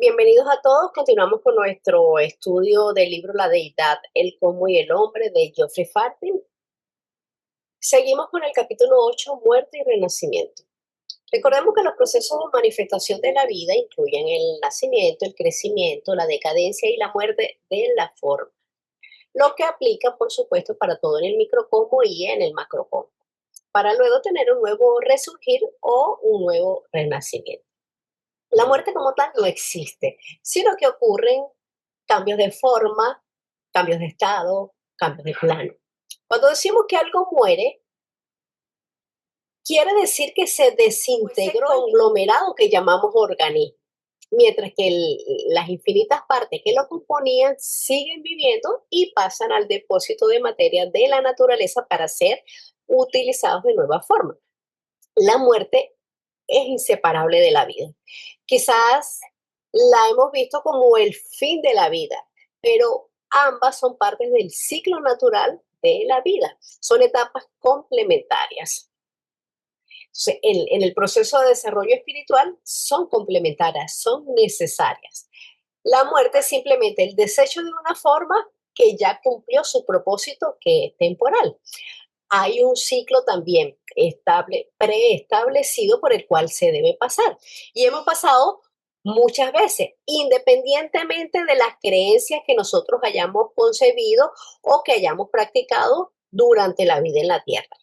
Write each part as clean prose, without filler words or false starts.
Bienvenidos a todos. Continuamos con nuestro estudio del libro La Deidad, el cómo y el hombre de Geoffrey Fartin. Seguimos con el capítulo 8, muerte y renacimiento. Recordemos que los procesos de manifestación de la vida incluyen el nacimiento, el crecimiento, la decadencia y la muerte de la forma, lo que aplica, por supuesto, para todo en el microcosmo y en el macrocosmo, para luego tener un nuevo resurgir o un nuevo renacimiento. La muerte como tal no existe, sino que ocurren cambios de forma, cambios de estado, cambios de plano. Cuando decimos que algo muere, quiere decir que se desintegró el conglomerado que llamamos organismo, mientras que las infinitas partes que lo componían siguen viviendo y pasan al depósito de materia de la naturaleza para ser utilizados de nueva forma. La muerte es inseparable de la vida. Quizás la hemos visto como el fin de la vida, pero ambas son partes del ciclo natural de la vida. Son etapas complementarias. Entonces, en el proceso de desarrollo espiritual son complementarias, son necesarias. La muerte es simplemente el desecho de una forma que ya cumplió su propósito, que es temporal. Hay un ciclo también preestablecido por el cual se debe pasar. Y hemos pasado muchas veces, independientemente de las creencias que nosotros hayamos concebido o que hayamos practicado durante la vida en la tierra.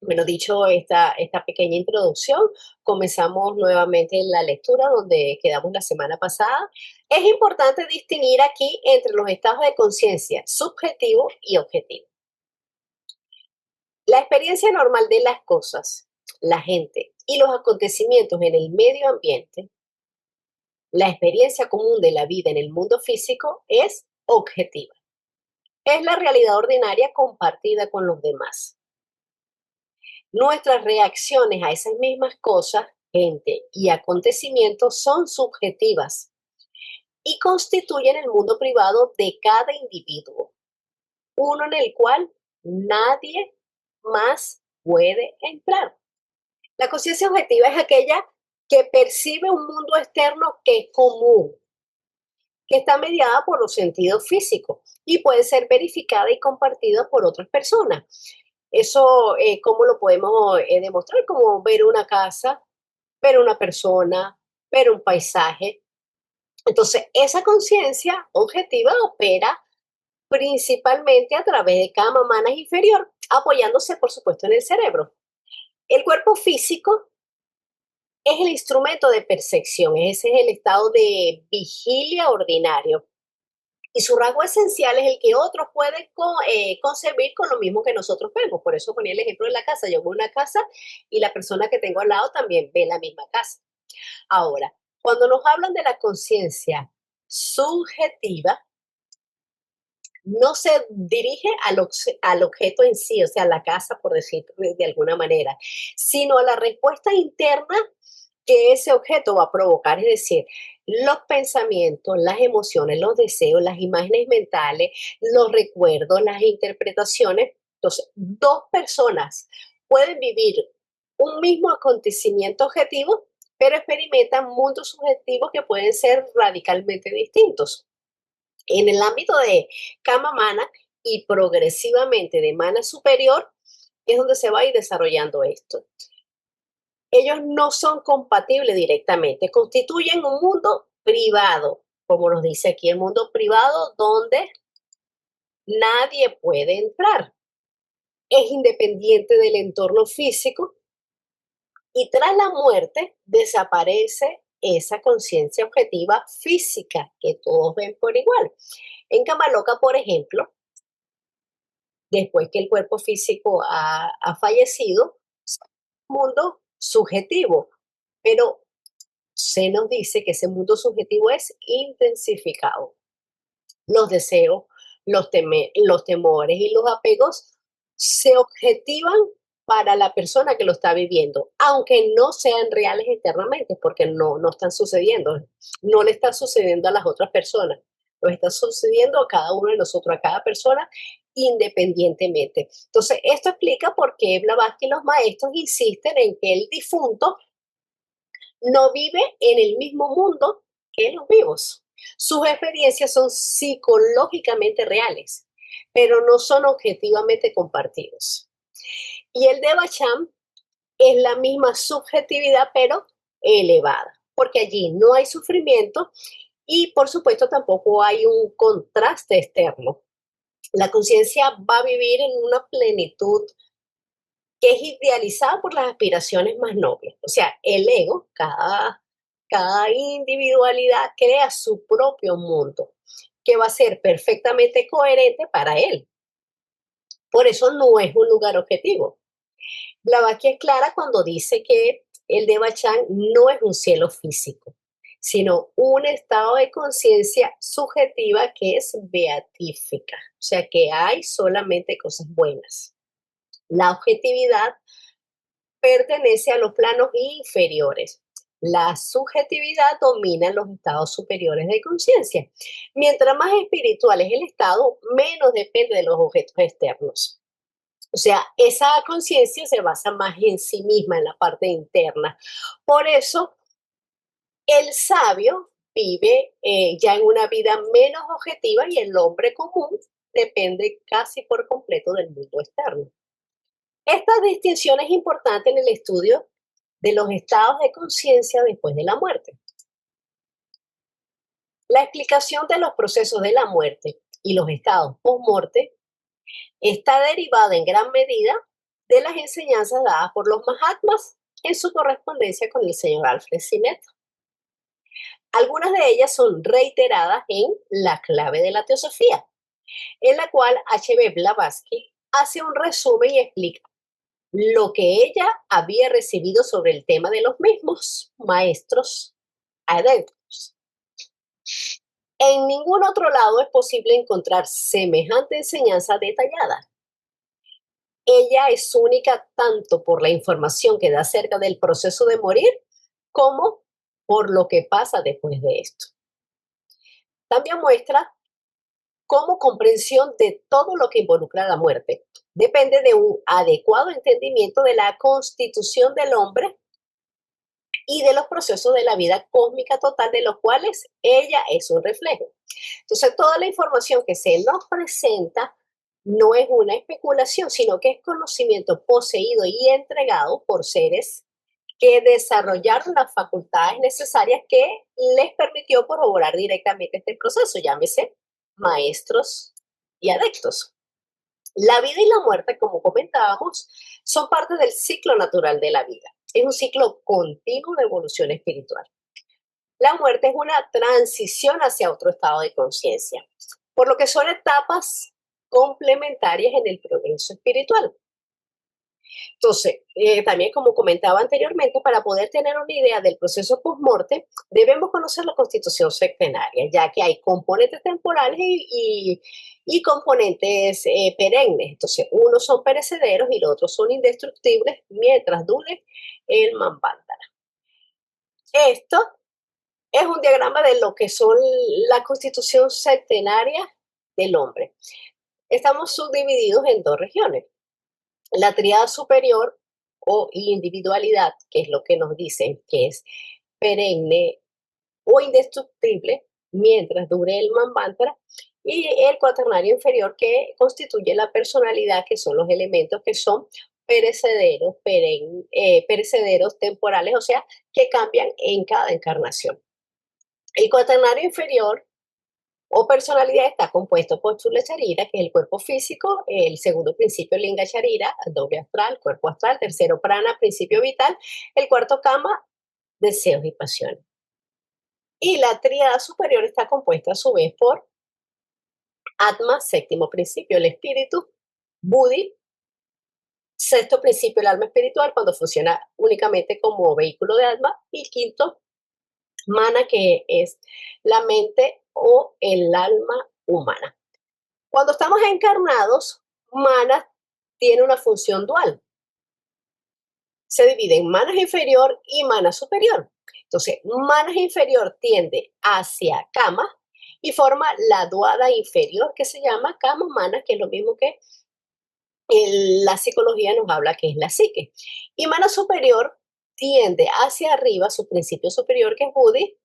Bueno, dicho esta pequeña introducción, comenzamos nuevamente la lectura donde quedamos la semana pasada. Es importante distinguir aquí entre los estados de conciencia subjetivo y objetivo. La experiencia normal de las cosas, la gente y los acontecimientos en el medio ambiente, la experiencia común de la vida en el mundo físico es objetiva. Es la realidad ordinaria compartida con los demás. Nuestras reacciones a esas mismas cosas, gente y acontecimientos son subjetivas y constituyen el mundo privado de cada individuo, uno en el cual nadie más puede entrar. La conciencia objetiva es aquella que percibe un mundo externo que es común, que está mediada por los sentidos físicos y puede ser verificada y compartida por otras personas. Eso, ¿cómo lo podemos demostrar? Como ver una casa, ver una persona, ver un paisaje. Entonces, esa conciencia objetiva opera principalmente a través de cama, manas inferior, apoyándose, por supuesto, en el cerebro. El cuerpo físico es el instrumento de percepción, ese es el estado de vigilia ordinario. Y su rasgo esencial es el que otros pueden concebir con lo mismo que nosotros vemos. Por eso ponía el ejemplo de la casa. Yo veo una casa y la persona que tengo al lado también ve la misma casa. Ahora, cuando nos hablan de la conciencia subjetiva, no se dirige al objeto en sí, o sea, a la casa, por decirlo de alguna manera, sino a la respuesta interna que ese objeto va a provocar, es decir, los pensamientos, las emociones, los deseos, las imágenes mentales, los recuerdos, las interpretaciones. Entonces, dos personas pueden vivir un mismo acontecimiento objetivo, pero experimentan mundos subjetivos que pueden ser radicalmente distintos. En el ámbito de Kama Mana y progresivamente de Mana superior es donde se va a ir desarrollando esto. Ellos no son compatibles directamente, constituyen un mundo privado, como nos dice aquí, el mundo privado donde nadie puede entrar. Es independiente del entorno físico y tras la muerte desaparece esa conciencia objetiva física que todos ven por igual. En Kamaloka, por ejemplo, después que el cuerpo físico ha fallecido, es un mundo subjetivo, pero se nos dice que ese mundo subjetivo es intensificado. Los deseos, los temores y los apegos se objetivan para la persona que lo está viviendo, aunque no sean reales internamente, porque no están sucediendo, no le está sucediendo a las otras personas, nos está sucediendo a cada uno de nosotros, a cada persona independientemente. Entonces, esto explica por qué Blavatsky y los maestros insisten en que el difunto no vive en el mismo mundo que los vivos. Sus experiencias son psicológicamente reales, pero no son objetivamente compartidos. Y el de Bacham es la misma subjetividad, pero elevada, porque allí no hay sufrimiento y por supuesto tampoco hay un contraste externo. La conciencia va a vivir en una plenitud que es idealizada por las aspiraciones más nobles. O sea, el ego, cada individualidad crea su propio mundo, que va a ser perfectamente coherente para él. Por eso no es un lugar objetivo. Blavatsky es clara cuando dice que el Devachan no es un cielo físico, sino un estado de conciencia subjetiva que es beatífica, o sea que hay solamente cosas buenas. La objetividad pertenece a los planos inferiores. La subjetividad domina en los estados superiores de conciencia. Mientras más espiritual es el estado, menos depende de los objetos externos. O sea, esa conciencia se basa más en sí misma, en la parte interna. Por eso, el sabio vive ya en una vida menos objetiva y el hombre común depende casi por completo del mundo externo. Esta distinción es importante en el estudio de los estados de conciencia después de la muerte. La explicación de los procesos de la muerte y los estados post-muerte está derivada en gran medida de las enseñanzas dadas por los Mahatmas en su correspondencia con el señor Alfred Sinet. Algunas de ellas son reiteradas en La clave de la teosofía, en la cual H.B. Blavatsky hace un resumen y explica lo que ella había recibido sobre el tema de los mismos maestros adeptos. En ningún otro lado es posible encontrar semejante enseñanza detallada. Ella es única tanto por la información que da acerca del proceso de morir como por lo que pasa después de esto. También muestra cómo comprensión de todo lo que involucra la muerte depende de un adecuado entendimiento de la constitución del hombre y de los procesos de la vida cósmica total de los cuales ella es un reflejo. Entonces, toda la información que se nos presenta no es una especulación, sino que es conocimiento poseído y entregado por seres que desarrollaron las facultades necesarias que les permitió corroborar directamente este proceso, llámese maestros y adeptos. La vida y la muerte, como comentábamos, son parte del ciclo natural de la vida. Es un ciclo continuo de evolución espiritual. La muerte es una transición hacia otro estado de conciencia, por lo que son etapas complementarias en el progreso espiritual. Entonces, también como comentaba anteriormente, para poder tener una idea del proceso post-morte, debemos conocer la constitución septenaria, ya que hay componentes temporales y componentes perennes. Entonces, unos son perecederos y los otros son indestructibles mientras dure el Manvantara. Esto es un diagrama de lo que son la constitución septenaria del hombre. Estamos subdivididos en dos regiones. La tríada superior o individualidad, que es lo que nos dicen que es perenne o indestructible mientras dure el Manvantara, y el cuaternario inferior que constituye la personalidad, que son los elementos que son perecederos, perecederos temporales, o sea, que cambian en cada encarnación. El cuaternario inferior o personalidad está compuesto por Chula Charira, que es el cuerpo físico, el segundo principio Linga Charira, doble astral, cuerpo astral, tercero Prana, principio vital, el cuarto Kama, deseos y pasiones. Y la tríada superior está compuesta a su vez por Atma, séptimo principio, el espíritu, Buddhi, sexto principio, el alma espiritual, cuando funciona únicamente como vehículo de alma, y quinto, Mana, que es la mente o el alma humana. Cuando estamos encarnados, mana tiene una función dual. Se divide en manas inferior y mana superior. Entonces, manas inferior tiende hacia kama y forma la duada inferior que se llama kama mana, que es lo mismo que la psicología nos habla que es la psique. Y mana superior tiende hacia arriba, su principio superior que es Buddhi,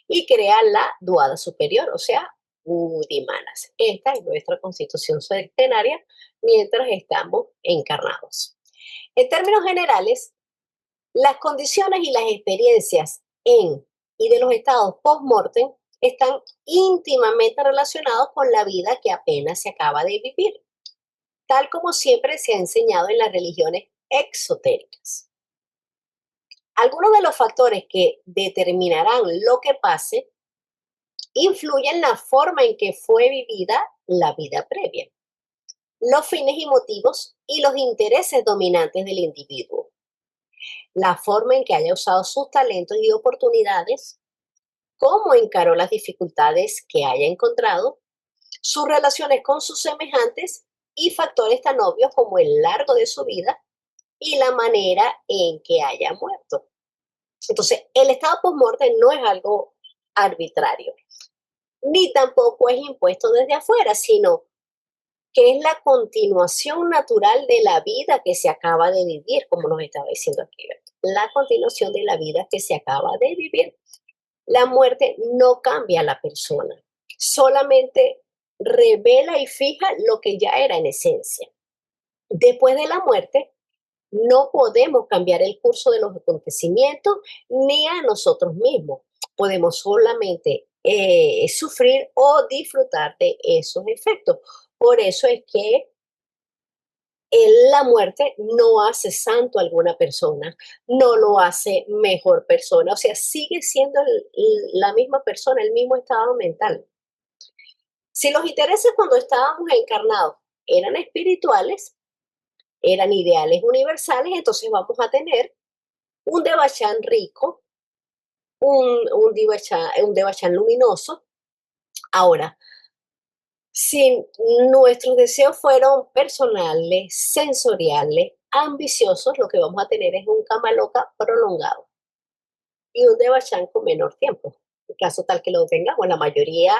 y crea la duada superior, o sea, Udimanas. Esta es nuestra constitución centenaria mientras estamos encarnados. En términos generales, las condiciones y las experiencias en y de los estados post-mortem están íntimamente relacionados con la vida que apenas se acaba de vivir, tal como siempre se ha enseñado en las religiones exotéricas. Algunos de los factores que determinarán lo que pase influyen la forma en que fue vivida la vida previa, los fines y motivos y los intereses dominantes del individuo, la forma en que haya usado sus talentos y oportunidades, cómo encaró las dificultades que haya encontrado, sus relaciones con sus semejantes y factores tan obvios como el largo de su vida y la manera en que haya muerto. Entonces, el estado post-mortem no es algo arbitrario, ni tampoco es impuesto desde afuera, sino que es la continuación natural de la vida que se acaba de vivir, como nos estaba diciendo aquí. La continuación de la vida que se acaba de vivir. La muerte no cambia a la persona, solamente revela y fija lo que ya era en esencia. Después de la muerte, no podemos cambiar el curso de los acontecimientos ni a nosotros mismos. Podemos solamente sufrir o disfrutar de esos efectos. Por eso es que la muerte no hace santo a alguna persona, no lo hace mejor persona, o sea, sigue siendo la misma persona, el mismo estado mental. Si los intereses cuando estábamos encarnados eran espirituales, eran ideales universales, entonces vamos a tener un Devachan rico, un Devachan luminoso. Ahora, si nuestros deseos fueron personales, sensoriales, ambiciosos, lo que vamos a tener es un Kamaloka prolongado y un Devachan con menor tiempo. En caso tal que lo tengamos, la mayoría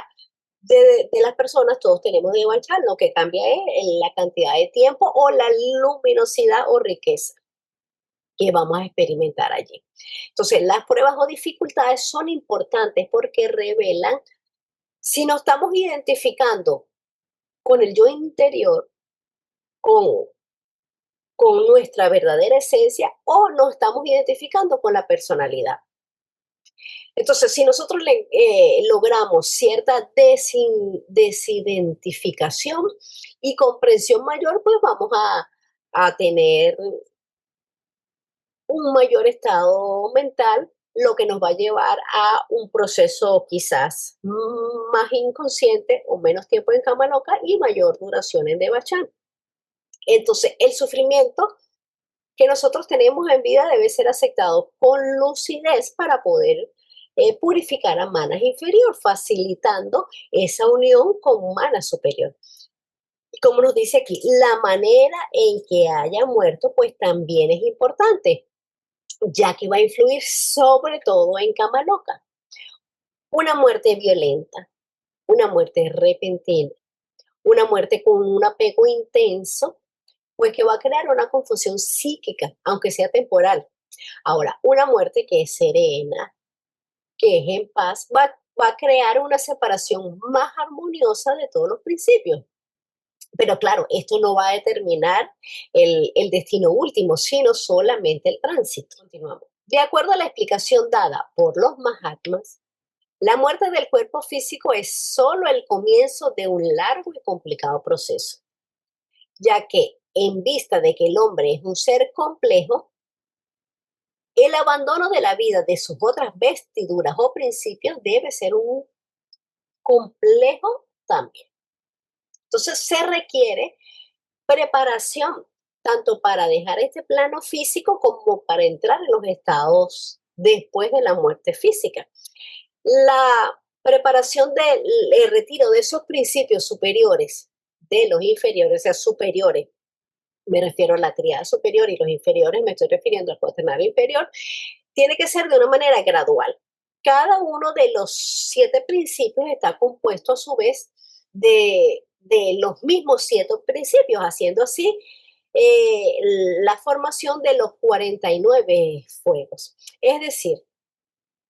de las personas, todos tenemos Devachan, lo que cambia es la cantidad de tiempo o la luminosidad o riqueza que vamos a experimentar allí. Entonces, las pruebas o dificultades son importantes porque revelan si nos estamos identificando con el yo interior, con, con nuestra verdadera esencia o nos estamos identificando con la personalidad. Entonces, si nosotros logramos cierta desidentificación y comprensión mayor, pues vamos a tener un mayor estado mental, lo que nos va a llevar a un proceso quizás más inconsciente o menos tiempo en cama loca y mayor duración en Devachan. Entonces, el sufrimiento que nosotros tenemos en vida debe ser aceptado con lucidez para poder purificar a manas inferior, facilitando esa unión con mana superior. Y como nos dice aquí, la manera en que haya muerto, pues también es importante, ya que va a influir sobre todo en cama loca. Una muerte violenta, una muerte repentina, una muerte con un apego intenso, pues que va a crear una confusión psíquica, aunque sea temporal. Ahora, una muerte que es serena, que es en paz, va a crear una separación más armoniosa de todos los principios. Pero claro, esto no va a determinar el destino último, sino solamente el tránsito. Continuamos. De acuerdo a la explicación dada por los Mahatmas, la muerte del cuerpo físico es solo el comienzo de un largo y complicado proceso, ya que en vista de que el hombre es un ser complejo, el abandono de la vida de sus otras vestiduras o principios debe ser un complejo también. Entonces se requiere preparación tanto para dejar este plano físico como para entrar en los estados después de la muerte física. La preparación del retiro de esos principios superiores de los inferiores, o sea, superiores, me refiero a la triada superior y los inferiores, me estoy refiriendo al cuaternario inferior, tiene que ser de una manera gradual. Cada uno de los 7 principios está compuesto a su vez de los mismos 7 principios, haciendo así la formación de los 49 fuegos. Es decir,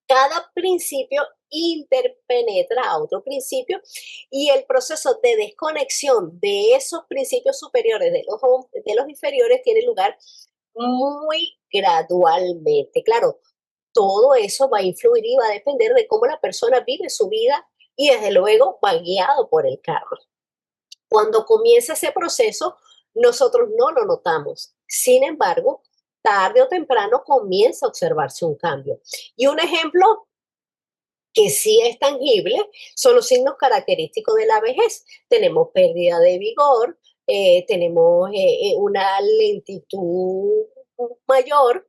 Cada principio interpenetra a otro principio y el proceso de desconexión de esos principios superiores de los inferiores tiene lugar muy gradualmente. Claro, todo eso va a influir y va a depender de cómo la persona vive su vida y desde luego va guiado por el karma. Cuando comienza ese proceso, nosotros no lo notamos. Sin embargo, tarde o temprano comienza a observarse un cambio. Y un ejemplo que sí es tangible son los signos característicos de la vejez. Tenemos pérdida de vigor, tenemos una lentitud mayor,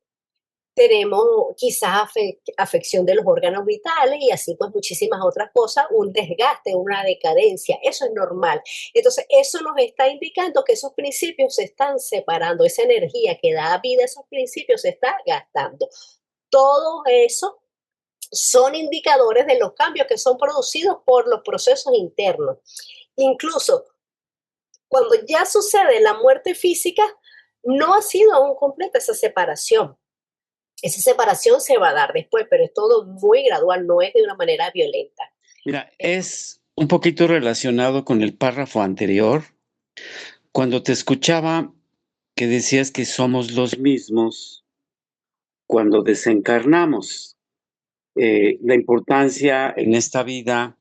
tenemos quizás afección de los órganos vitales y así pues muchísimas otras cosas, un desgaste, una decadencia, eso es normal. Entonces, eso nos está indicando que esos principios se están separando, esa energía que da vida a esos principios se está gastando. Todo eso son indicadores de los cambios que son producidos por los procesos internos. Incluso cuando ya sucede la muerte física, no ha sido aún completa esa separación. Esa separación se va a dar después, pero es todo muy gradual, no es de una manera violenta. Mira, es un poquito relacionado con el párrafo anterior. Cuando te escuchaba que decías que somos los mismos cuando desencarnamos, la importancia en esta vida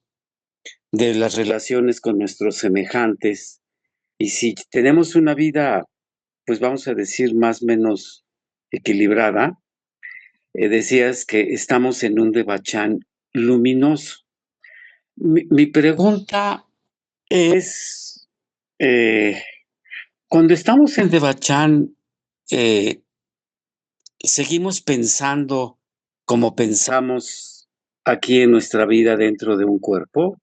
de las relaciones con nuestros semejantes. Y si tenemos una vida, pues vamos a decir, más o menos equilibrada, decías que estamos en un devachán luminoso. Mi pregunta es, cuando estamos en devachán, eh, ¿seguimos pensando como pensamos aquí en nuestra vida dentro de un cuerpo?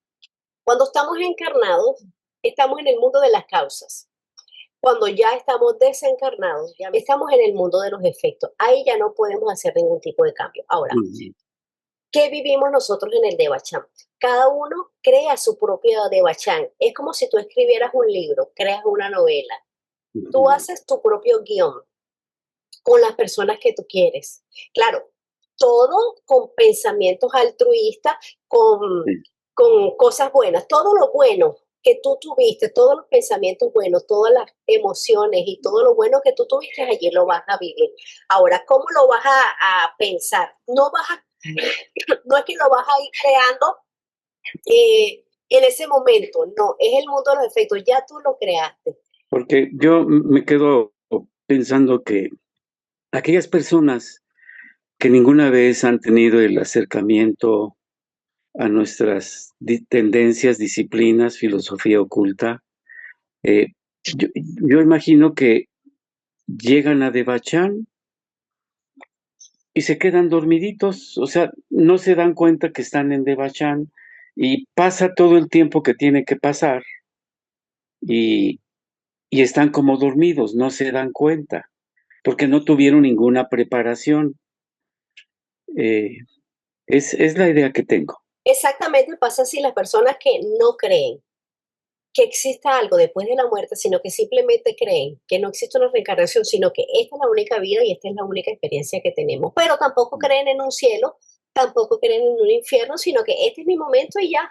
Cuando estamos encarnados, estamos en el mundo de las causas. Cuando ya estamos desencarnados, ya estamos en el mundo de los efectos. Ahí ya no podemos hacer ningún tipo de cambio. Ahora, ¿qué vivimos nosotros en el Devachan? Cada uno crea su propio Devachan. Es como si tú escribieras un libro, creas una novela. Tú haces tu propio guión con las personas que tú quieres. Claro, todo con pensamientos altruistas, con cosas buenas, todo lo bueno que tú tuviste, todos los pensamientos buenos, todas las emociones y todo lo bueno que tú tuviste, allí lo vas a vivir. Ahora, ¿cómo lo vas a pensar? No es que lo vas a ir creando en ese momento, no, es el mundo de los efectos, ya tú lo creaste. Porque yo me quedo pensando que aquellas personas que ninguna vez han tenido el acercamiento a nuestras tendencias, disciplinas, filosofía oculta, eh, yo imagino que llegan a Devachan y se quedan dormiditos, o sea, no se dan cuenta que están en Devachan y pasa todo el tiempo que tiene que pasar y, y están como dormidos, no se dan cuenta, porque no tuvieron ninguna preparación. Es la idea que tengo. Exactamente pasa si las personas que no creen que exista algo después de la muerte, sino que simplemente creen que no existe una reencarnación, sino que esta es la única vida y esta es la única experiencia que tenemos. Pero tampoco creen en un cielo, tampoco creen en un infierno, sino que este es mi momento y ya.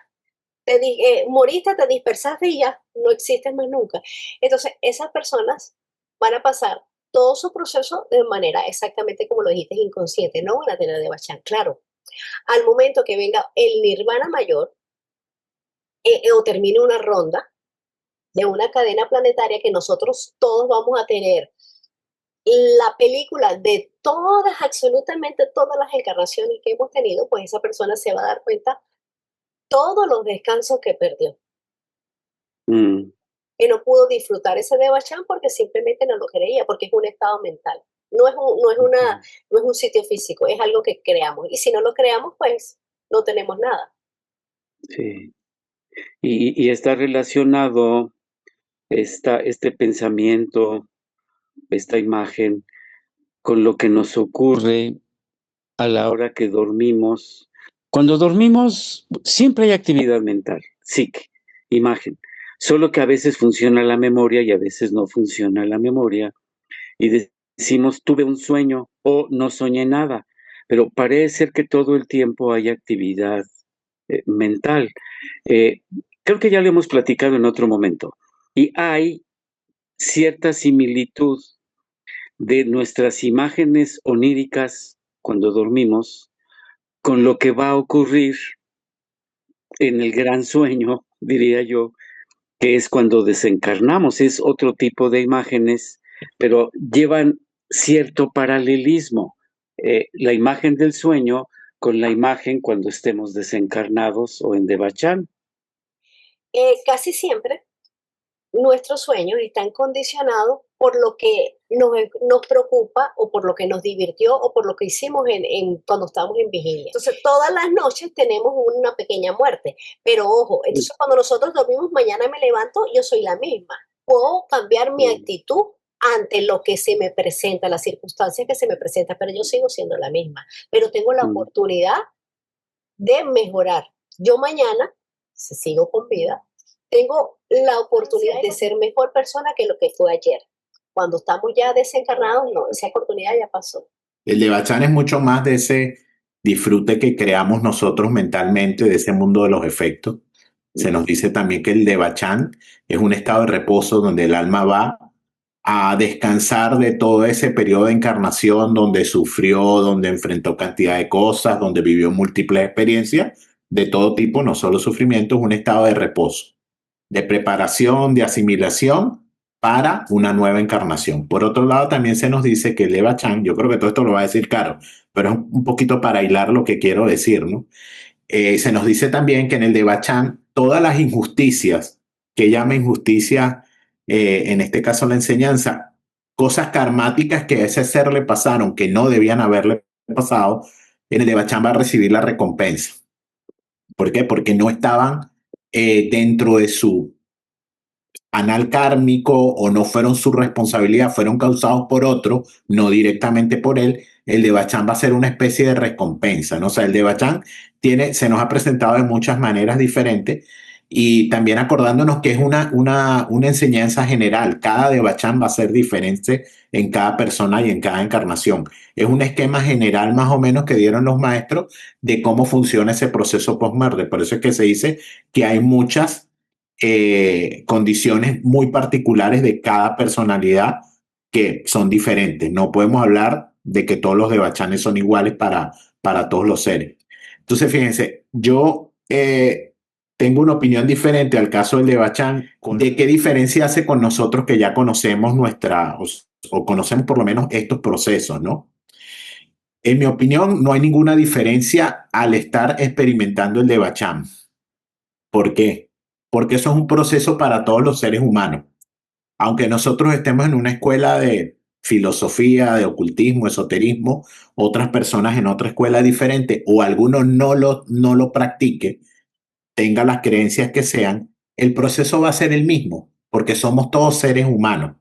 Moriste, te dispersaste y ya, no existes más nunca. Entonces, esas personas van a pasar todo su proceso de manera exactamente como lo dijiste, inconsciente, no van a tener de bachar. Claro, al momento que venga el nirvana mayor o termine una ronda, de una cadena planetaria que nosotros todos vamos a tener la película de todas, absolutamente todas las encarnaciones que hemos tenido, pues esa persona se va a dar cuenta todos los descansos que perdió. Que no pudo disfrutar ese Devachan porque simplemente no lo creía, porque es un estado mental. No es un sitio físico, es algo que creamos. Y si no lo creamos, pues no tenemos nada. Sí. Y está relacionado este pensamiento, esta imagen, con lo que nos ocurre a la hora que dormimos. Cuando dormimos, siempre hay actividad mental, psique, imagen. Solo que a veces funciona la memoria y a veces no funciona la memoria. Y decimos, tuve un sueño o no soñé nada. pero parece ser que todo el tiempo hay actividad mental. Eh, Creo que ya lo hemos platicado en otro momento, y hay cierta similitud de nuestras imágenes oníricas cuando dormimos con lo que va a ocurrir en el gran sueño, diría yo, que es cuando desencarnamos. Es otro tipo de imágenes, pero llevan cierto paralelismo. La imagen del sueño con la imagen cuando estemos desencarnados o en Devachan. Casi siempre nuestros sueños están condicionados por lo que nos preocupa o por lo que nos divirtió o por lo que hicimos cuando estábamos en vigilia. Entonces, todas las noches tenemos una pequeña muerte, pero ojo, entonces cuando nosotros dormimos, mañana me levanto, yo soy la misma. Puedo cambiar mi actitud ante lo que se me presenta, las circunstancias que se me presentan, pero yo sigo siendo la misma. Pero tengo la Mm. oportunidad de mejorar. Yo mañana, si sigo con vida, tengo la oportunidad de ser mejor persona que lo que fue ayer. Cuando estamos ya desencarnados, no, esa oportunidad ya pasó. El Devachan es mucho más de ese disfrute que creamos nosotros mentalmente de ese mundo de los efectos. Se nos dice también que el Devachan es un estado de reposo donde el alma va a descansar de todo ese periodo de encarnación donde sufrió, donde enfrentó cantidad de cosas, donde vivió múltiples experiencias de todo tipo, no solo sufrimiento, es un estado de reposo, de preparación, de asimilación para una nueva encarnación. Por otro lado, también se nos dice que el Eva Chan, yo creo que todo esto lo va a decir Caro, pero es un poquito para hilar lo que quiero decir, ¿no? Se nos dice también que en el Deva Chan todas las injusticias, que llama injusticia, en este caso la enseñanza, cosas karmáticas que a ese ser le pasaron que no debían haberle pasado, en el Deva Chan va a recibir la recompensa. ¿Por qué? Porque no estaban dentro de su anal kármico o no fueron su responsabilidad, fueron causados por otro, no directamente por él. El Devachan va a ser una especie de recompensa, ¿no? O sea, el Devachan se nos ha presentado de muchas maneras diferentes y también acordándonos que es una enseñanza general. Cada Devachan va a ser diferente en cada persona y en cada encarnación. Es un esquema general más o menos que dieron los maestros de cómo funciona ese proceso post-muerte. Por eso es que se dice que hay muchas condiciones muy particulares de cada personalidad que son diferentes. No podemos hablar de que todos los devachanes son iguales para todos los seres. Entonces, fíjense, yo tengo una opinión diferente al caso del devachan. ¿De qué diferencia hace con nosotros que ya conocemos o conocemos por lo menos estos procesos, ¿no? En mi opinión, no hay ninguna diferencia al estar experimentando el devachan. ¿Por qué? Porque eso es un proceso para todos los seres humanos. Aunque nosotros estemos en una escuela de filosofía, de ocultismo, esoterismo, otras personas en otra escuela diferente o alguno no lo practique, tenga las creencias que sean, el proceso va a ser el mismo, porque somos todos seres humanos.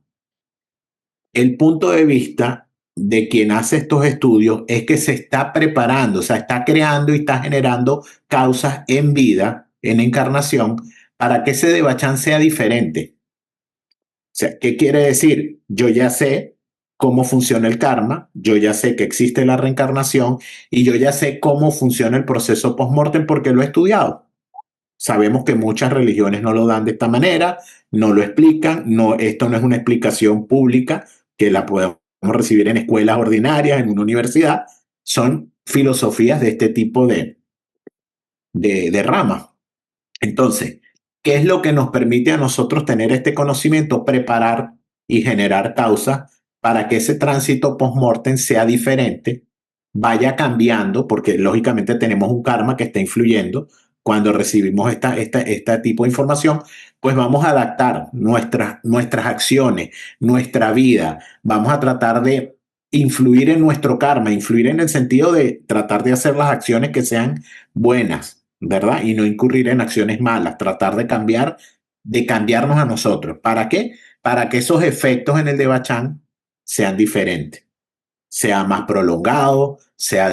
El punto de vista de quien hace estos estudios es que se está preparando, o sea, está creando y está generando causas en vida, en encarnación, para que ese devachan sea diferente. O sea, ¿qué quiere decir? Yo ya sé cómo funciona el karma, yo ya sé que existe la reencarnación y yo ya sé cómo funciona el proceso post-mortem porque lo he estudiado. Sabemos que muchas religiones no lo dan de esta manera, no lo explican, no, esto no es una explicación pública que la podemos recibir en escuelas ordinarias, en una universidad, son filosofías de este tipo de ramas. Entonces, ¿qué es lo que nos permite a nosotros tener este conocimiento? Preparar y generar causas para que ese tránsito post-mortem sea diferente, vaya cambiando, porque lógicamente tenemos un karma que está influyendo. Cuando recibimos este tipo de información, pues vamos a adaptar nuestras acciones, nuestra vida, vamos a tratar de influir en nuestro karma, influir en el sentido de tratar de hacer las acciones que sean buenas, ¿verdad? Y no incurrir en acciones malas, tratar de cambiarnos a nosotros. ¿Para qué? Para que esos efectos en el devachan sean diferentes, sea más prolongado, sea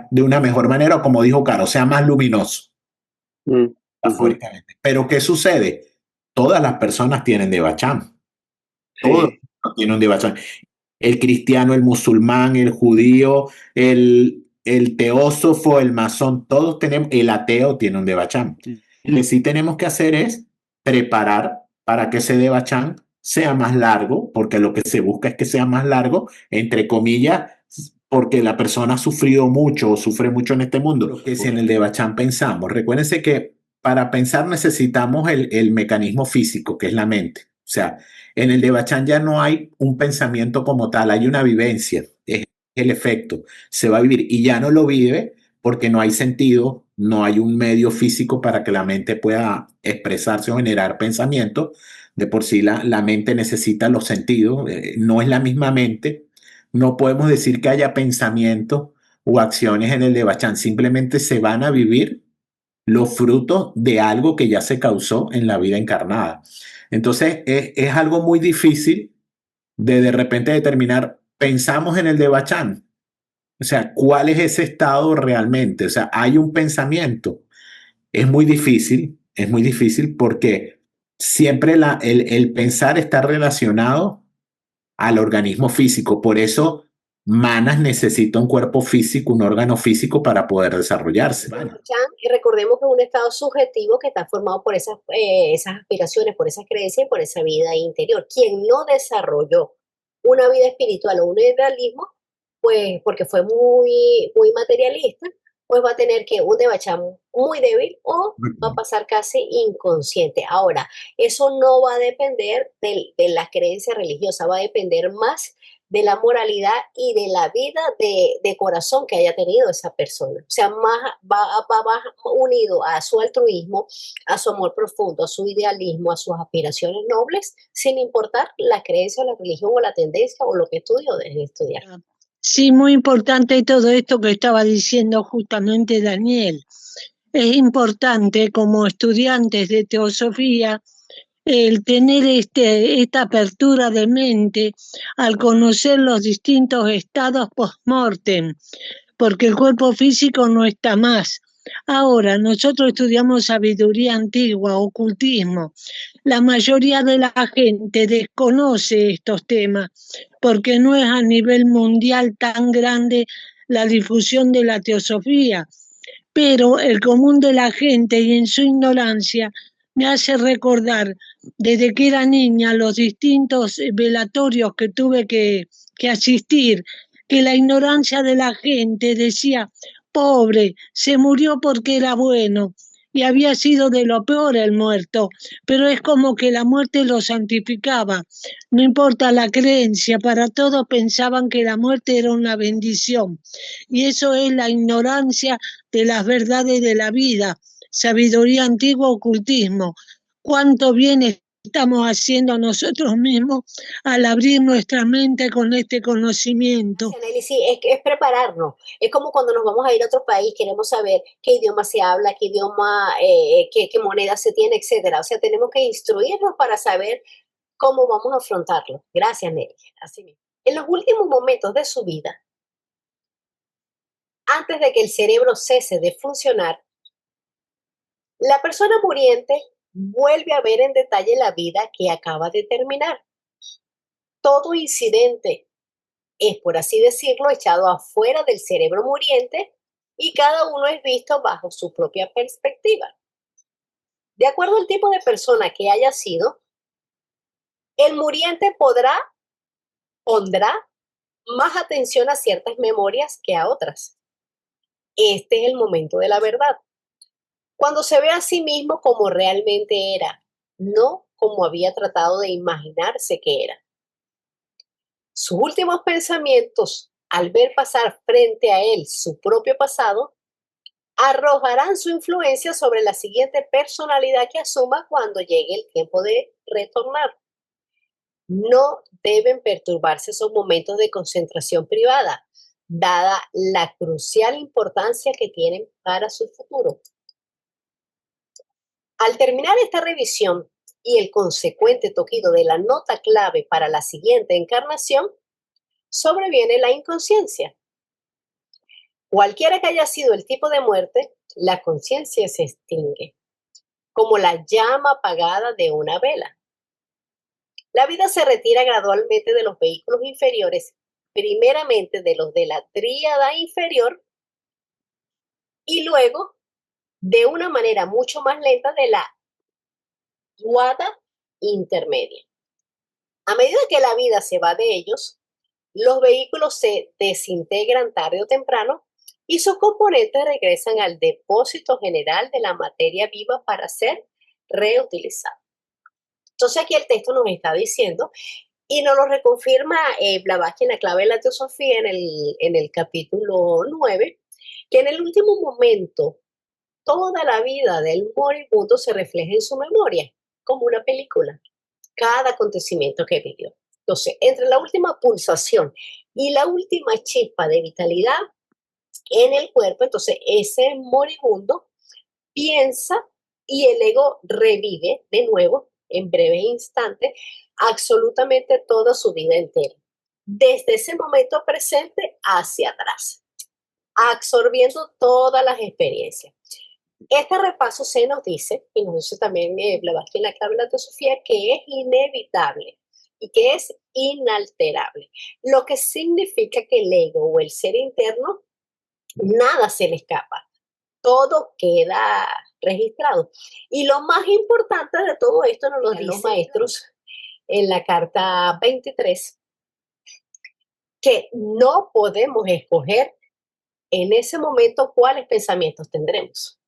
de una mejor manera o como dijo Caro, sea más luminoso, metafóricamente. Pero ¿qué sucede? Todas las personas tienen devachan. Todos Sí. tienen un devachan. el cristiano, el musulmán, el judío, el teósofo, el masón, todos tenemos, el ateo tiene un Devachan. Lo que sí tenemos que hacer es preparar para que ese Devachan sea más largo, porque lo que se busca es que sea más largo, entre comillas, porque la persona ha sufrido mucho o sufre mucho en este mundo. Lo que si en el Devachan pensamos, recuérdense que para pensar necesitamos el mecanismo físico, que es la mente. O sea, en el Devachan ya no hay un pensamiento como tal, hay una vivencia, es el efecto, se va a vivir y ya no lo vive porque no hay sentido, no hay un medio físico para que la mente pueda expresarse o generar pensamiento. De por sí la mente necesita los sentidos, no es la misma mente, no podemos decir que haya pensamientos o acciones en el Devachan, simplemente se van a vivir los frutos de algo que ya se causó en la vida encarnada. Entonces es algo muy difícil de repente determinar, pensamos en el Devachan, o sea, ¿cuál es ese estado realmente? O sea, hay un pensamiento. Es muy difícil porque siempre el pensar está relacionado al organismo físico. Por eso Manas necesita un cuerpo físico, un órgano físico para poder desarrollarse. Y recordemos que es un estado subjetivo que está formado por esas aspiraciones, por esas creencias y por esa vida interior. Quien no desarrolló una vida espiritual o un idealismo, pues porque fue muy materialista, pues va a tener que un Devachan muy débil o va a pasar casi inconsciente. Ahora, eso no va a depender de la creencia religiosa, va a depender más de la moralidad y de la vida de corazón que haya tenido esa persona. O sea, va unido a su altruismo, a su amor profundo, a su idealismo, a sus aspiraciones nobles, sin importar la creencia, la religión o la tendencia o lo que estudie o deje de estudiar. Sí, muy importante todo esto que estaba diciendo justamente Daniel. Es importante como estudiantes de teosofía el tener esta apertura de mente al conocer los distintos estados post-mortem, porque el cuerpo físico no está más. Ahora, nosotros estudiamos sabiduría antigua, ocultismo. La mayoría de la gente desconoce estos temas porque no es a nivel mundial tan grande la difusión de la teosofía, pero el común de la gente y en su ignorancia me hace recordar desde que era niña los distintos velatorios que tuve que asistir, que la ignorancia de la gente decía, pobre, se murió porque era bueno y había sido de lo peor el muerto, pero es como que la muerte lo santificaba. No importa la creencia, para todos pensaban que la muerte era una bendición. Y eso es la ignorancia de las verdades de la vida, sabiduría antigua, ocultismo. Cuánto bien estamos haciendo a nosotros mismos al abrir nuestra mente con este conocimiento. Nelly, sí, es prepararnos. Es como cuando nos vamos a ir a otro país, queremos saber qué idioma se habla, qué idioma, qué moneda se tiene, etcétera. O sea, tenemos que instruirnos para saber cómo vamos a afrontarlo. Gracias, Nelly. Así mismo. En los últimos momentos de su vida, antes de que el cerebro cese de funcionar, la persona muriente vuelve a ver en detalle la vida que acaba de terminar. Todo incidente es, por así decirlo, echado afuera del cerebro muriente y cada uno es visto bajo su propia perspectiva. De acuerdo al tipo de persona que haya sido, el muriente pondrá más atención a ciertas memorias que a otras. Este es el momento de la verdad. Cuando se ve a sí mismo como realmente era, no como había tratado de imaginarse que era. Sus últimos pensamientos, al ver pasar frente a él su propio pasado, arrojarán su influencia sobre la siguiente personalidad que asuma cuando llegue el tiempo de retornar. No deben perturbarse esos momentos de concentración privada, dada la crucial importancia que tienen para su futuro. Al terminar esta revisión y el consecuente toquido de la nota clave para la siguiente encarnación, sobreviene la inconsciencia. Cualquiera que haya sido el tipo de muerte, la conciencia se extingue, como la llama apagada de una vela. La vida se retira gradualmente de los vehículos inferiores, primeramente de los de la tríada inferior y luego de una manera mucho más lenta de la duada intermedia. A medida que la vida se va de ellos, los vehículos se desintegran tarde o temprano y sus componentes regresan al depósito general de la materia viva para ser reutilizados. Entonces aquí el texto nos está diciendo, y nos lo reconfirma Blavatsky en la clave de la teosofía en el capítulo 9, que en el último momento toda la vida del moribundo se refleja en su memoria, como una película, cada acontecimiento que vivió. Entonces, entre la última pulsación y la última chispa de vitalidad en el cuerpo, entonces ese moribundo piensa y el ego revive de nuevo en breve instante absolutamente toda su vida entera, desde ese momento presente hacia atrás, absorbiendo todas las experiencias. Este repaso se nos dice, y nos dice también Blavatsky en la clave de la teosofía, que es inevitable y que es inalterable, lo que significa que el ego o el ser interno, nada se le escapa, todo queda registrado. Y lo más importante de todo esto nos lo dicen los maestros en la carta 23, que no podemos escoger en ese momento cuáles pensamientos tendremos.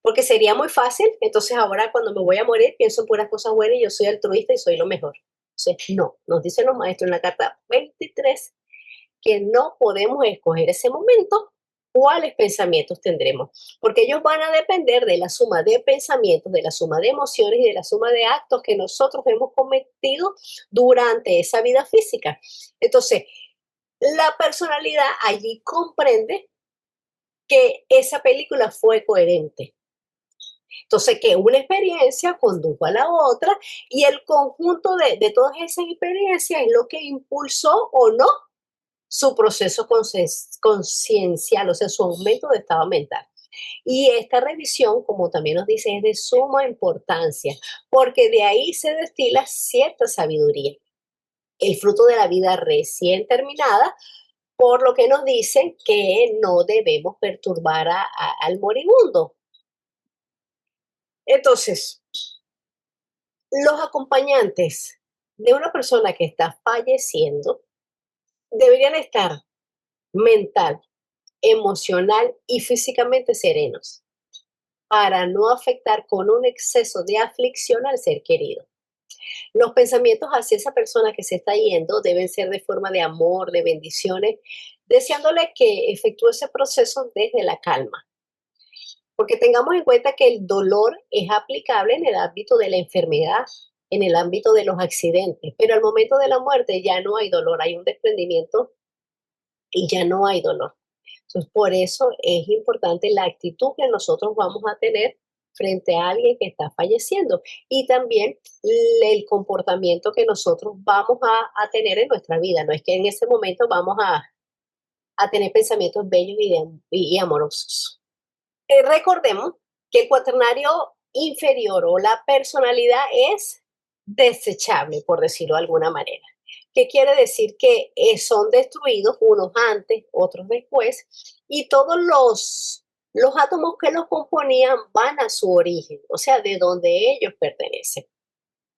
Porque sería muy fácil, entonces ahora cuando me voy a morir pienso en puras cosas buenas y yo soy altruista y soy lo mejor. Entonces, no, nos dicen los maestros en la carta 23 que no podemos escoger ese momento cuáles pensamientos tendremos, porque ellos van a depender de la suma de pensamientos, de la suma de emociones y de la suma de actos que nosotros hemos cometido durante esa vida física. Entonces, la personalidad allí comprende que esa película fue coherente. Entonces, que una experiencia condujo a la otra y el conjunto de todas esas experiencias es lo que impulsó o no su proceso conciencial, o sea, su aumento de estado mental. Y esta revisión, como también nos dice, es de suma importancia, porque de ahí se destila cierta sabiduría, el fruto de la vida recién terminada, por lo que nos dicen que no debemos perturbar al moribundo. Entonces, los acompañantes de una persona que está falleciendo deberían estar mental, emocional y físicamente serenos para no afectar con un exceso de aflicción al ser querido. Los pensamientos hacia esa persona que se está yendo deben ser de forma de amor, de bendiciones, deseándole que efectúe ese proceso desde la calma. Porque tengamos en cuenta que el dolor es aplicable en el ámbito de la enfermedad, en el ámbito de los accidentes, pero al momento de la muerte ya no hay dolor, hay un desprendimiento y ya no hay dolor. Entonces, por eso es importante la actitud que nosotros vamos a tener frente a alguien que está falleciendo y también el comportamiento que nosotros vamos a tener en nuestra vida. No es que en ese momento vamos a tener pensamientos bellos y amorosos. Recordemos que el cuaternario inferior o la personalidad es desechable, por decirlo de alguna manera. ¿Qué quiere decir? Que son destruidos unos antes, otros después, y todos los átomos que los componían van a su origen, o sea, de donde ellos pertenecen.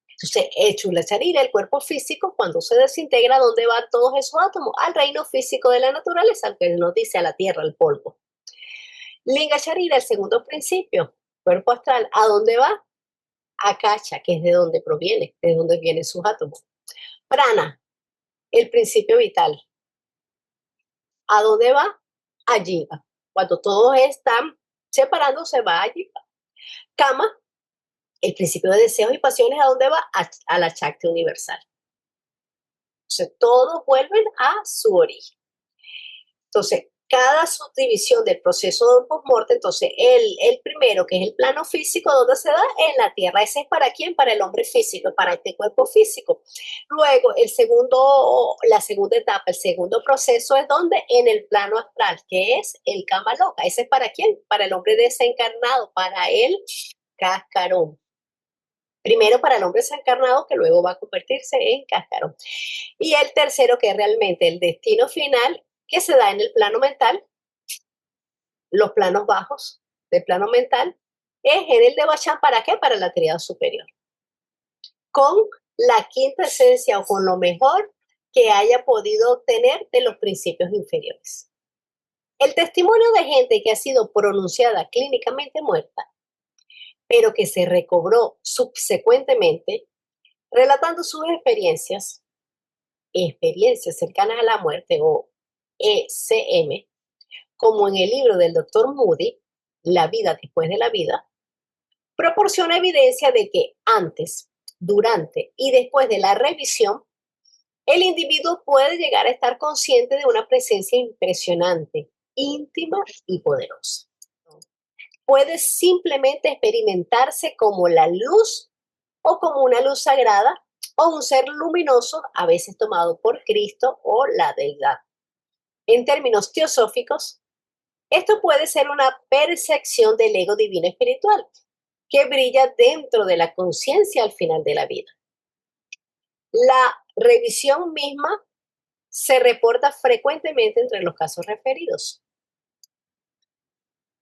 Entonces, el Chula Charira, el cuerpo físico, cuando se desintegra, ¿dónde van todos esos átomos? Al reino físico de la naturaleza, que nos dice a la tierra, al polvo. Linga Charira, el segundo principio, cuerpo astral, ¿a dónde va? A Kacha, que es de donde proviene, de donde vienen sus átomos. Prana, el principio vital. ¿A dónde va? Allí va. Cuando todos están separándose, va allí. Kama, el principio de deseos y pasiones, ¿a dónde va? A la Shakti universal. Entonces, todos vuelven a su origen. Entonces, cada subdivisión del proceso de postmorte, entonces el primero, que es el plano físico, ¿dónde se da? En la tierra. ¿Ese es para quién? Para el hombre físico, para este cuerpo físico. Luego, la segunda etapa, el segundo proceso es donde en el plano astral, que es el Kama Loka. ¿Ese es para quién? Para el hombre desencarnado, para el cascarón. Primero para el hombre desencarnado, que luego va a convertirse en cascarón. Y el tercero, que es realmente el destino final, que se da en el plano mental, los planos bajos del plano mental, es en el de Bachán. ¿Para qué? Para la tríada superior. Con la quinta esencia o con lo mejor que haya podido obtener de los principios inferiores. El testimonio de gente que ha sido pronunciada clínicamente muerta, pero que se recobró subsecuentemente, relatando sus experiencias cercanas a la muerte o ECM, como en el libro del Dr. Moody, La vida después de la vida, proporciona evidencia de que antes, durante y después de la revisión, el individuo puede llegar a estar consciente de una presencia impresionante, íntima y poderosa. Puede simplemente experimentarse como la luz o como una luz sagrada o un ser luminoso, a veces tomado por Cristo o la deidad. En términos teosóficos, esto puede ser una percepción del ego divino espiritual que brilla dentro de la conciencia al final de la vida. La revisión misma se reporta frecuentemente entre los casos referidos.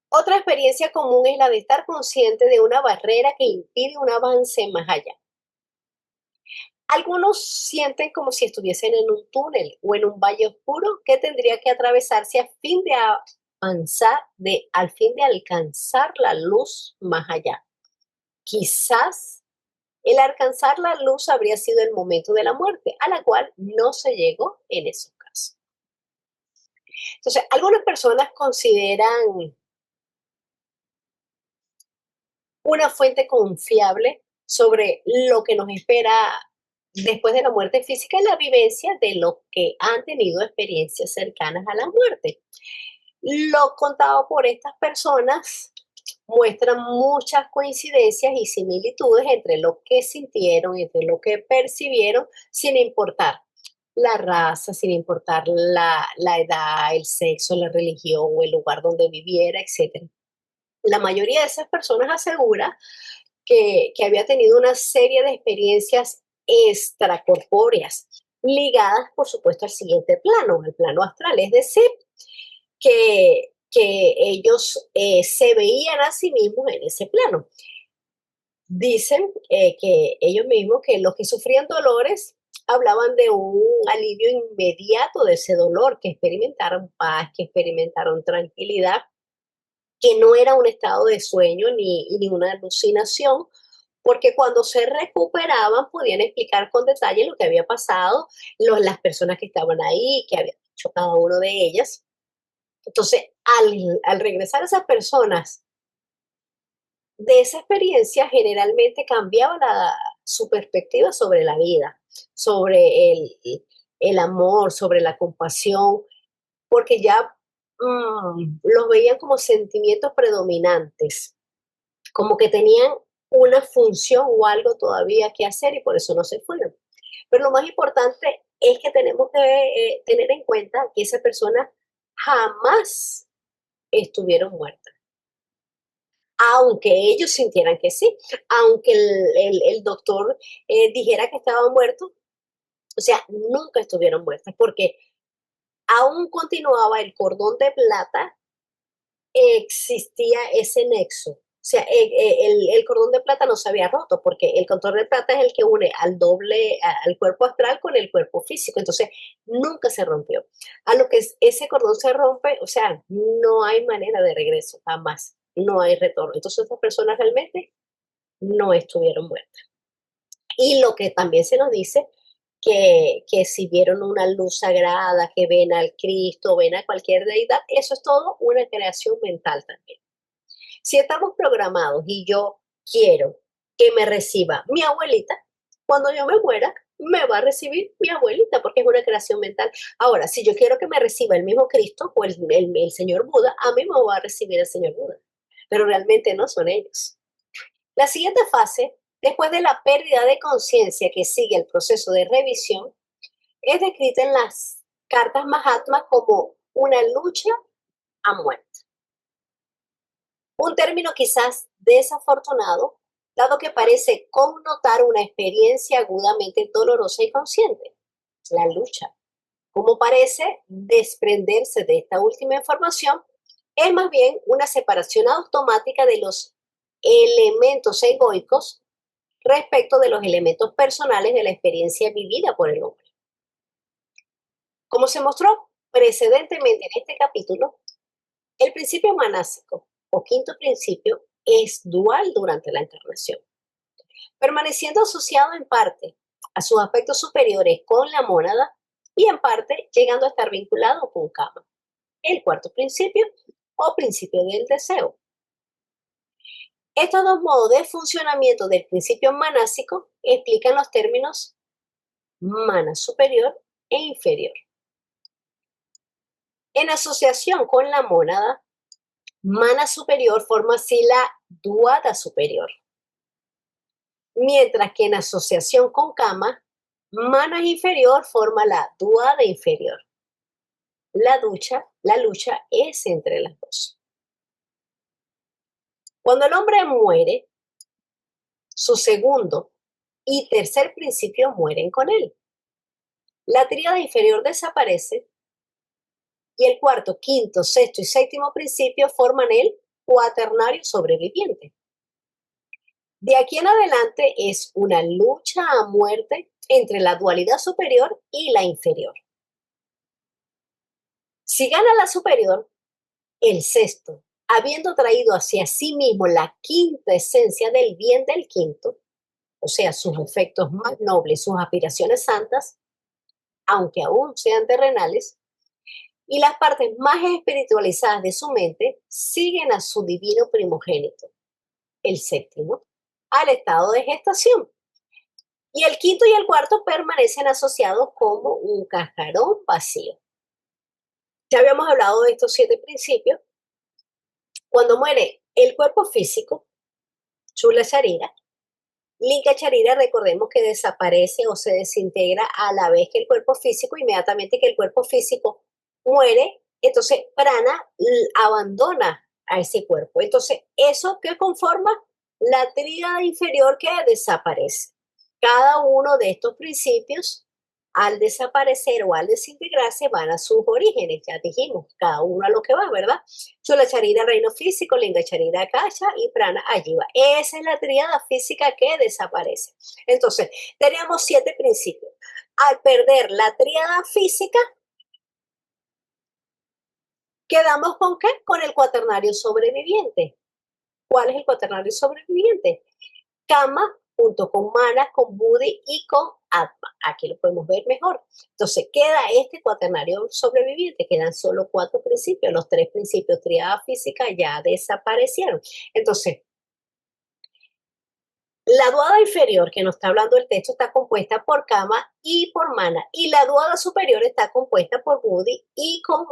Otra experiencia común es la de estar consciente de una barrera que impide un avance más allá. Algunos sienten como si estuviesen en un túnel o en un valle oscuro que tendría que atravesarse al fin de alcanzar la luz más allá. Quizás el alcanzar la luz habría sido el momento de la muerte, a la cual no se llegó en esos casos. Entonces, algunas personas consideran una fuente confiable sobre lo que nos espera después de la muerte física y la vivencia de los que han tenido experiencias cercanas a la muerte. Lo contado por estas personas muestra muchas coincidencias y similitudes entre lo que sintieron, entre lo que percibieron, sin importar la raza, sin importar la edad, el sexo, la religión o el lugar donde viviera, etc. La mayoría de esas personas asegura que había tenido una serie de experiencias extracorpóreas ligadas, por supuesto, al siguiente plano, el plano astral, es decir, que ellos se veían a sí mismos en ese plano. Dicen que ellos mismos, que los que sufrían dolores, hablaban de un alivio inmediato de ese dolor, que experimentaron paz, que experimentaron tranquilidad, que no era un estado de sueño ni una alucinación, porque cuando se recuperaban podían explicar con detalle lo que había pasado, las personas que estaban ahí, que había hecho cada uno de ellas. Entonces, al regresar esas personas de esa experiencia, generalmente cambiaba su perspectiva sobre la vida, sobre el amor, sobre la compasión, porque ya los veían como sentimientos predominantes, como que tenían una función o algo todavía que hacer y por eso no se fueron. Pero lo más importante es que tenemos que tener en cuenta que esas personas jamás estuvieron muertas. Aunque ellos sintieran que sí, aunque el doctor dijera que estaban muertos, o sea, nunca estuvieron muertas, porque aún continuaba el cordón de plata, existía ese nexo. O sea, el cordón de plata no se había roto, porque el cordón de plata es el que une al cuerpo astral con el cuerpo físico. Entonces, nunca se rompió. A lo que ese cordón se rompe, o sea, no hay manera de regreso, jamás. No hay retorno. Entonces, estas personas realmente no estuvieron muertas. Y lo que también se nos dice, que si vieron una luz sagrada, que ven al Cristo, ven a cualquier deidad, eso es todo una creación mental también. Si estamos programados y yo quiero que me reciba mi abuelita, cuando yo me muera, me va a recibir mi abuelita, porque es una creación mental. Ahora, si yo quiero que me reciba el mismo Cristo o el señor Buda, a mí me va a recibir el señor Buda, pero realmente no son ellos. La siguiente fase, después de la pérdida de conciencia que sigue el proceso de revisión, es descrita en las cartas Mahatma como una lucha a muerte. Un término quizás desafortunado dado que parece connotar una experiencia agudamente dolorosa y consciente, la lucha. Como parece desprenderse de esta última información, es más bien una separación automática de los elementos egoicos respecto de los elementos personales de la experiencia vivida por el hombre. Como se mostró precedentemente en este capítulo, el principio manásico o quinto principio es dual durante la encarnación, permaneciendo asociado en parte a sus aspectos superiores con la mónada y en parte llegando a estar vinculado con Kama, el cuarto principio o principio del deseo. Estos dos modos de funcionamiento del principio manásico explican los términos mana superior e inferior. En asociación con la mónada, mana superior forma así la duada superior, mientras que en asociación con Kama, mana inferior forma la duada inferior. La lucha es entre las dos. Cuando el hombre muere, su segundo y tercer principio mueren con él. La tríada inferior desaparece y el cuarto, quinto, sexto y séptimo principio forman el cuaternario sobreviviente. De aquí en adelante es una lucha a muerte entre la dualidad superior y la inferior. Si gana la superior, el sexto, habiendo traído hacia sí mismo la quinta esencia del bien del quinto, o sea, sus efectos más nobles, sus aspiraciones santas, aunque aún sean terrenales, y las partes más espiritualizadas de su mente siguen a su divino primogénito, el séptimo, al estado de gestación. Y el quinto y el cuarto permanecen asociados como un cascarón vacío. Ya habíamos hablado de estos 7 principios. Cuando muere el cuerpo físico, Chula Sharira, Linka Sharira, recordemos que desaparece o se desintegra a la vez que el cuerpo físico. Inmediatamente que el cuerpo físico muere, entonces prana abandona a ese cuerpo. Entonces, ¿eso qué conforma? La tríada inferior que desaparece. Cada uno de estos principios, al desaparecer o al desintegrarse, van a sus orígenes, ya dijimos, cada uno a lo que va, ¿verdad? Chula Sharira, reino físico, Linga Sharira, Akasha y prana Ajiva. Esa es la tríada física que desaparece. Entonces, teníamos 7 principios. Al perder la tríada física, ¿quedamos con qué? Con el cuaternario sobreviviente. ¿Cuál es el cuaternario sobreviviente? Kama junto con Mana, con Buddhi y con Atma. Aquí lo podemos ver mejor. Entonces, queda este cuaternario sobreviviente. Quedan solo 4 principios. Los 3 principios tríada física ya desaparecieron. Entonces, la duada inferior que nos está hablando el texto está compuesta por Kama y por Mana. Y la duada superior está compuesta por Buddhi y con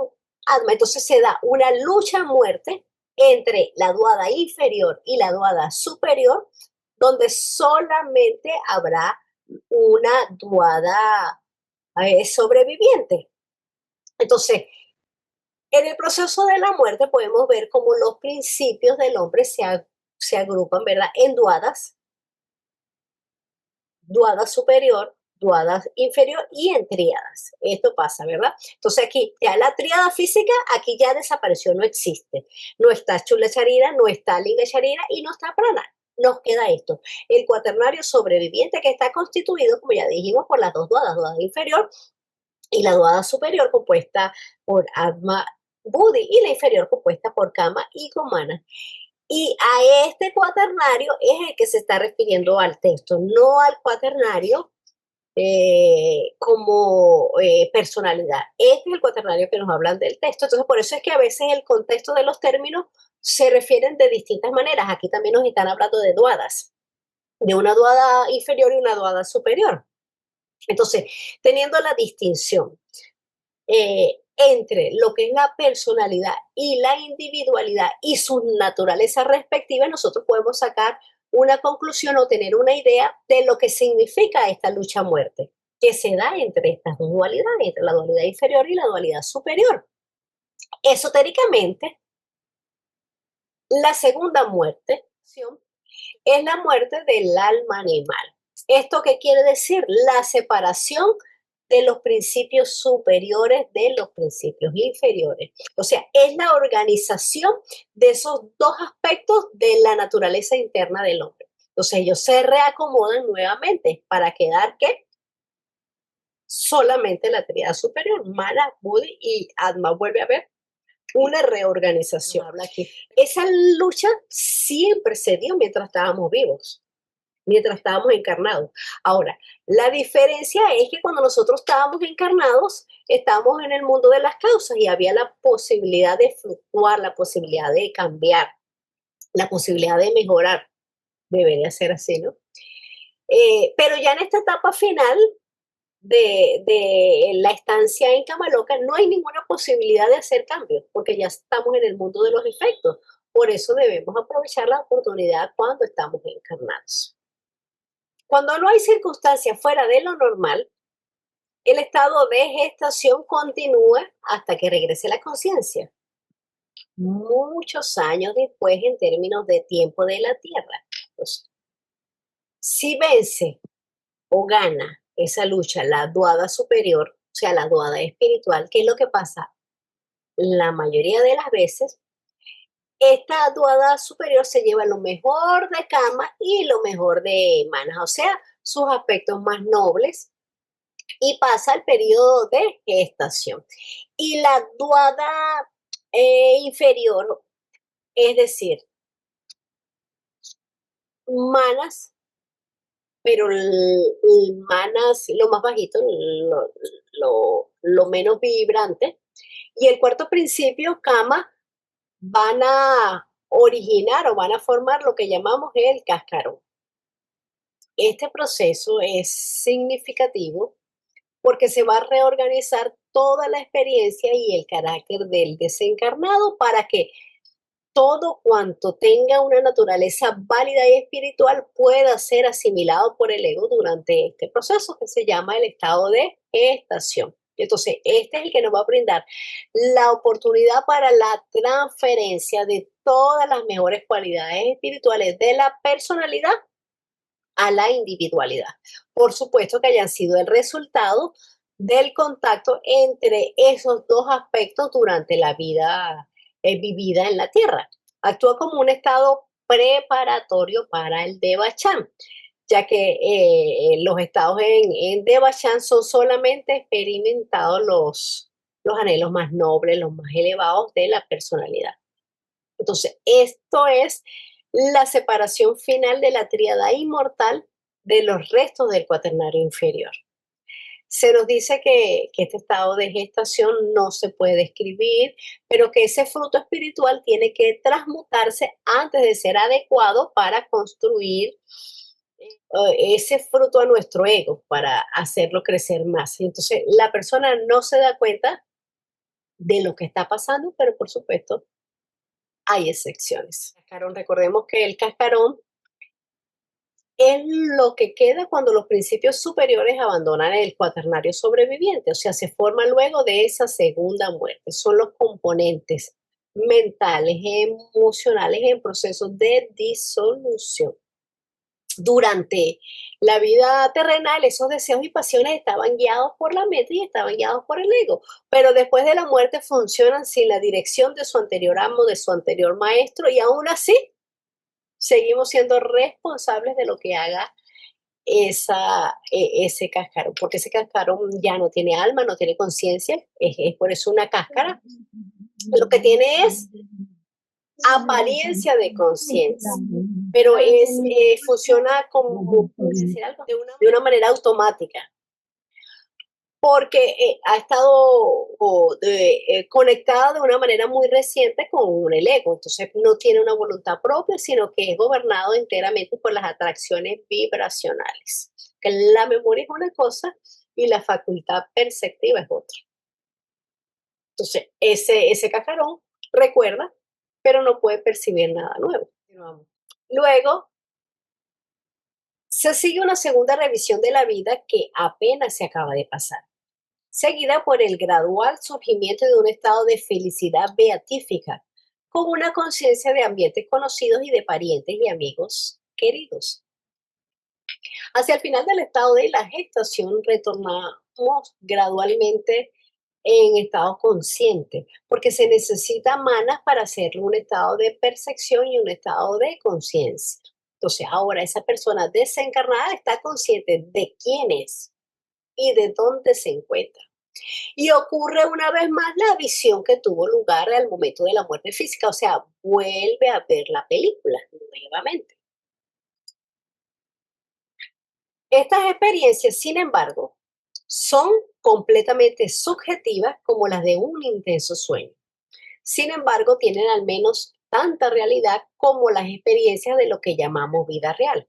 Atma. Entonces se da una lucha a muerte entre la duada inferior y la duada superior, donde solamente habrá una duada sobreviviente. Entonces, en el proceso de la muerte podemos ver cómo los principios del hombre se agrupan, ¿verdad?, en duadas, duada superior, duada inferior y en tríadas. Esto pasa, ¿verdad? Entonces aquí ya la tríada física, aquí ya desapareció, no existe. No está Chula Sharira, no está Linga Sharira y no está Prana. Nos queda esto, el cuaternario sobreviviente, que está constituido, como ya dijimos, por las dos duadas, duada inferior y la duada superior compuesta por Atma, Buddhi, y la inferior compuesta por Kama y Mana. Y a este cuaternario es el que se está refiriendo al texto, no al cuaternario como personalidad. Este es el cuaternario que nos hablan del texto. Entonces, por eso es que a veces el contexto de los términos se refieren de distintas maneras. Aquí también nos están hablando de duadas, de una duada inferior y una duada superior. Entonces, teniendo la distinción entre lo que es la personalidad y la individualidad y sus naturalezas respectivas, nosotros podemos sacar una conclusión o tener una idea de lo que significa esta lucha a muerte, que se da entre estas dos dualidades, entre la dualidad inferior y la dualidad superior. Esotéricamente, la segunda muerte es la muerte del alma animal. ¿Esto qué quiere decir? La separación de los principios superiores de los principios inferiores. O sea, es la organización de esos dos aspectos de la naturaleza interna del hombre. Entonces ellos se reacomodan nuevamente para quedar, ¿qué? Solamente la tríada superior, Mana, Buddhi y Atma. Vuelve a ver una reorganización. Habla aquí. Esa lucha siempre se dio mientras estábamos vivos, mientras estábamos encarnados. Ahora, la diferencia es que cuando nosotros estábamos encarnados, estábamos en el mundo de las causas y había la posibilidad de fluctuar, la posibilidad de cambiar, la posibilidad de mejorar. Debería ser así, ¿no? Pero ya en esta etapa final de la estancia en Kamaloka no hay ninguna posibilidad de hacer cambios, porque ya estamos en el mundo de los efectos. Por eso debemos aprovechar la oportunidad cuando estamos encarnados. Cuando no hay circunstancias fuera de lo normal, el estado de gestación continúa hasta que regrese la conciencia. Muchos años después en términos de tiempo de la Tierra. Entonces, si vence o gana esa lucha la duada superior, o sea, la duada espiritual, ¿qué es lo que pasa? La mayoría de las veces, esta duada superior se lleva lo mejor de Kama y lo mejor de Manas, o sea, sus aspectos más nobles, y pasa el periodo de gestación. Y la duada inferior, es decir, Manas, pero el Manas, lo más bajito, lo menos vibrante, y el cuarto principio, Kama, van a originar o van a formar lo que llamamos el cascarón. Este proceso es significativo porque se va a reorganizar toda la experiencia y el carácter del desencarnado para que todo cuanto tenga una naturaleza válida y espiritual pueda ser asimilado por el ego durante este proceso que se llama el estado de gestación. Entonces, este es el que nos va a brindar la oportunidad para la transferencia de todas las mejores cualidades espirituales de la personalidad a la individualidad. Por supuesto que hayan sido el resultado del contacto entre esos dos aspectos durante la vida vivida en la Tierra. Actúa como un estado preparatorio para el Devachan, ya que los estados en Devachan son solamente experimentados los anhelos más nobles, los más elevados de la personalidad. Entonces, esto es la separación final de la tríada inmortal de los restos del cuaternario inferior. Se nos dice que este estado de gestación no se puede describir, pero que ese fruto espiritual tiene que transmutarse antes de ser adecuado para construir ese fruto a nuestro ego, para hacerlo crecer más. Entonces, la persona no se da cuenta de lo que está pasando, pero por supuesto, hay excepciones. Recordemos que el cascarón es lo que queda cuando los principios superiores abandonan el cuaternario sobreviviente, o sea, se forma luego de esa segunda muerte. Son los componentes mentales, emocionales en procesos de disolución. Durante la vida terrenal, esos deseos y pasiones estaban guiados por la mente y estaban guiados por el ego, pero después de la muerte funcionan sin la dirección de su anterior amo, de su anterior maestro, y aún así seguimos siendo responsables de lo que haga ese cascarón, porque ese cascarón ya no tiene alma, no tiene conciencia, es por eso una cáscara. Lo que tiene es apariencia de conciencia, pero funciona como de una manera automática, porque ha estado conectada de una manera muy reciente con el ego, entonces no tiene una voluntad propia, sino que es gobernado enteramente por las atracciones vibracionales, que la memoria es una cosa y la facultad perceptiva es otra. Entonces, ese cascarón recuerda, pero no puede percibir nada nuevo. Luego, se sigue una segunda revisión de la vida que apenas se acaba de pasar, seguida por el gradual surgimiento de un estado de felicidad beatífica, con una conciencia de ambientes conocidos y de parientes y amigos queridos. Hacia el final del estado de la gestación retornamos gradualmente en estado consciente, porque se necesita manas para hacerlo un estado de percepción y un estado de conciencia. Entonces ahora esa persona desencarnada está consciente de quién es y de dónde se encuentra. Y ocurre una vez más la visión que tuvo lugar al momento de la muerte física, o sea, vuelve a ver la película nuevamente. Estas experiencias, sin embargo, son completamente subjetivas como las de un intenso sueño. Sin embargo, tienen al menos tanta realidad como las experiencias de lo que llamamos vida real.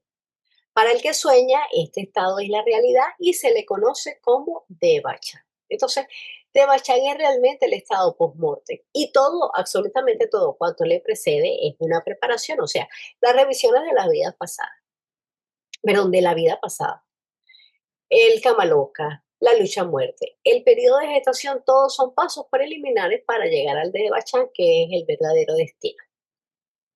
Para el que sueña, este estado es la realidad y se le conoce como Devachan. Entonces, Devachan es realmente el estado post-mortem y todo, absolutamente todo cuanto le precede es una preparación, o sea, las revisiones de la vida pasada, perdón, de la vida pasada. El Kamaloka, la lucha a muerte, el periodo de gestación, todos son pasos preliminares para llegar al Devachan, que es el verdadero destino.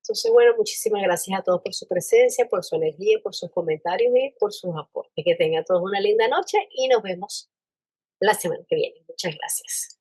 Entonces, bueno, muchísimas gracias a todos por su presencia, por su energía, por sus comentarios y por sus aportes. Que tengan todos una linda noche y nos vemos la semana que viene. Muchas gracias.